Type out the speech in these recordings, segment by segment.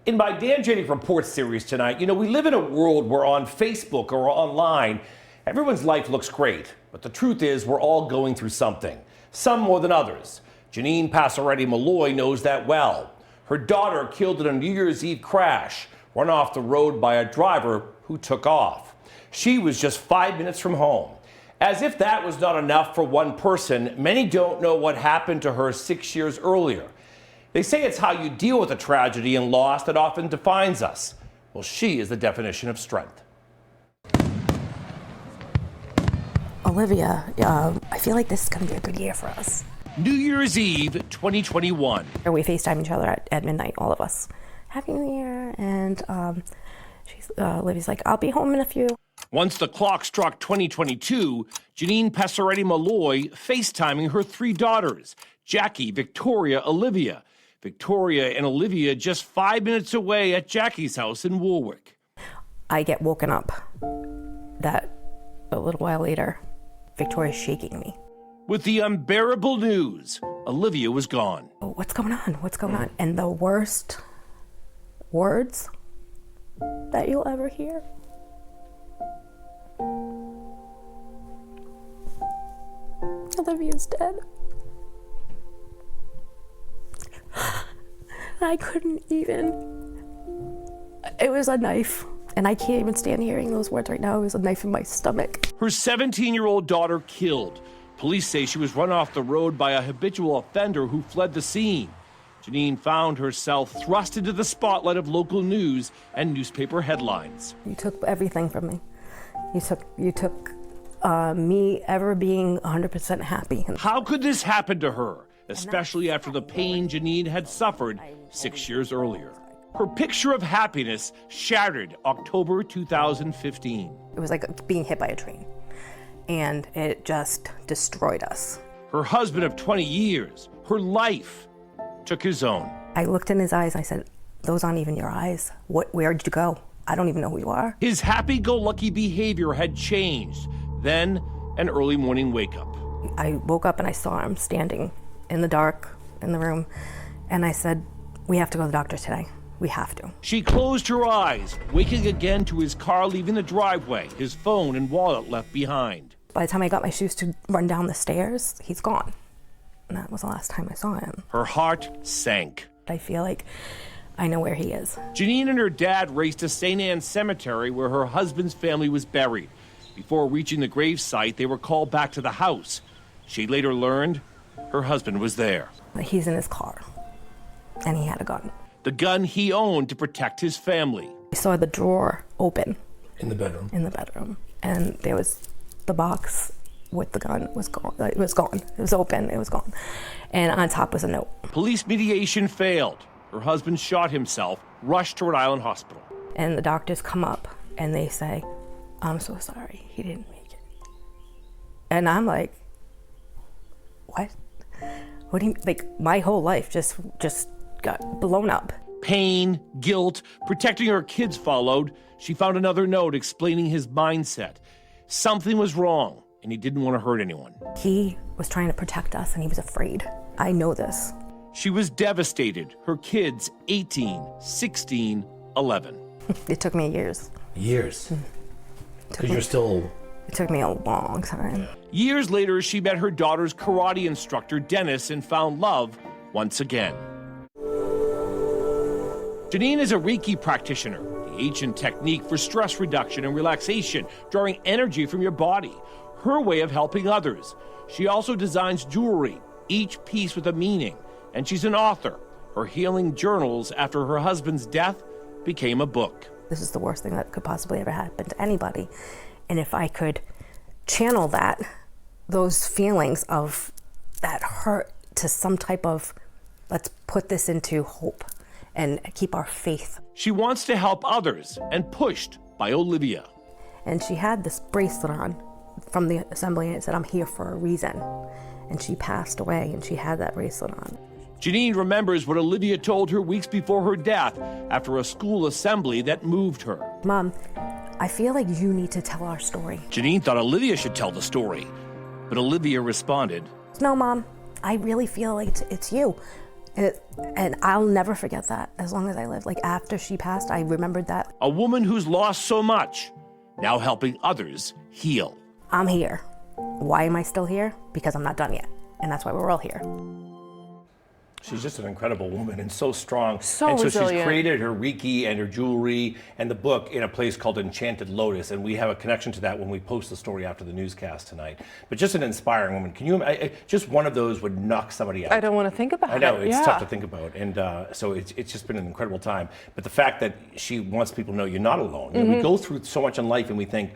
In my Dan Janick Report series tonight, we live in a world where on Facebook or online, everyone's life looks great. But the truth is we're all going through something, some more than others. Janine Passaretti-Molloy knows that well. Her daughter killed in a New Year's Eve crash, run off the road by a driver who took off. She was just 5 minutes from home. As if that was not enough for one person, many don't know what happened to her 6 years earlier. They say it's how you deal with a tragedy and loss that often defines us. Well, she is the definition of strength. Olivia, I feel like this is going to be a good year for us. New Year's Eve, 2021. We FaceTime each other at midnight, all of us. Happy New Year. And Olivia's like, I'll be home in a few. Once the clock struck 2022, Janine Passaretti-Molloy FaceTiming her three daughters, Jackie, Victoria, Olivia. Victoria and Olivia just 5 minutes away at Jackie's house in Warwick. I get woken up that a little while later, Victoria's shaking me. With the unbearable news, Olivia was gone. Oh, what's going on? What's going on? And the worst words that you'll ever hear. Olivia's dead. I couldn't even. It was a knife. And I can't even stand hearing those words right now. It was a knife in my stomach. Her 17-year-old daughter killed. Police say she was run off the road by a habitual offender who fled the scene. Janine found herself thrust into the spotlight of local news and newspaper headlines. You took everything from me. You took me ever being 100% happy. How could this happen to her, especially after the pain Janine had suffered 6 years earlier? Her picture of happiness shattered October 2015. It was like being hit by a train, and it just destroyed us. Her husband of 20 years, her life, took his own. I looked in his eyes, I said, those aren't even your eyes. Where did you go? I don't even know who you are. His happy-go-lucky behavior had changed. Then, an early morning wake-up. I woke up and I saw him standing in the dark in the room, and I said, we have to go to the doctor today. We have to. She closed her eyes, waking again to his car leaving the driveway, his phone and wallet left behind. By the time I got my shoes to run down the stairs, he's gone. And that was the last time I saw him. Her heart sank. I feel like I know where he is. Janine and her dad raced to St. Anne's Cemetery where her husband's family was buried. Before reaching the gravesite, they were called back to the house. She later learned her husband was there. He's in his car, and he had a gun. The gun he owned to protect his family. I saw the drawer open. In the bedroom? In the bedroom. And there was the box with the gun was gone. It was gone. It was open. It was gone. And on top was a note. Police mediation failed. Her husband shot himself, rushed to Rhode Island Hospital. And the doctors come up and they say, I'm so sorry. He didn't make it. And I'm like, what? What do you, like, my whole life just got blown up. Pain, guilt, protecting her kids followed. She found another note explaining his mindset. Something was wrong, and he didn't want to hurt anyone. He was trying to protect us, and he was afraid. I know this. She was devastated. Her kids, 18, 16, 11. It took me years. Years? Because you're still... It took me a long time. Years later, she met her daughter's karate instructor, Dennis, and found love once again. Janine is a Reiki practitioner, the ancient technique for stress reduction and relaxation, drawing energy from your body, her way of helping others. She also designs jewelry, each piece with a meaning, and she's an author. Her healing journals after her husband's death became a book. This is the worst thing that could possibly ever happen to anybody. And if I could channel that, those feelings of that hurt to some type of, let's put this into hope and keep our faith. She wants to help others and pushed by Olivia. And she had this bracelet on from the assembly and it said, I'm here for a reason. And she passed away and she had that bracelet on. Janine remembers what Olivia told her weeks before her death after a school assembly that moved her. Mom, I feel like you need to tell our story. Janine thought Olivia should tell the story, but Olivia responded, No, Mom, I really feel like it's you. And I'll never forget that as long as I live. Like after she passed, I remembered that. A woman who's lost so much, now helping others heal. I'm here. Why am I still here? Because I'm not done yet. And that's why we're all here. She's just an incredible woman and so strong. So and so resilient. she's created her Reiki and her jewelry and the book in a place called Enchanted Lotus. And we have a connection to that when we post the story after the newscast tonight. But just an inspiring woman. Can you, just one of those would knock somebody out. I don't want to think about it. I know, it's Yeah. tough to think about. And so it's just been an incredible time. But the fact that she wants people to know you're not alone. You know, we go through so much in life and we think,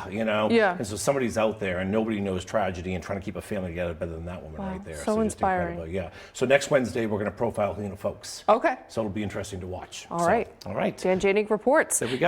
you know, Yeah. and so somebody's out there and nobody knows tragedy and trying to keep a family together better than that woman right there. so just inspiring. incredible. Yeah. So next Wednesday we're going to profile Helena folks. Okay. So it'll be interesting to watch. All right. All right. Dan Janig reports. There we go.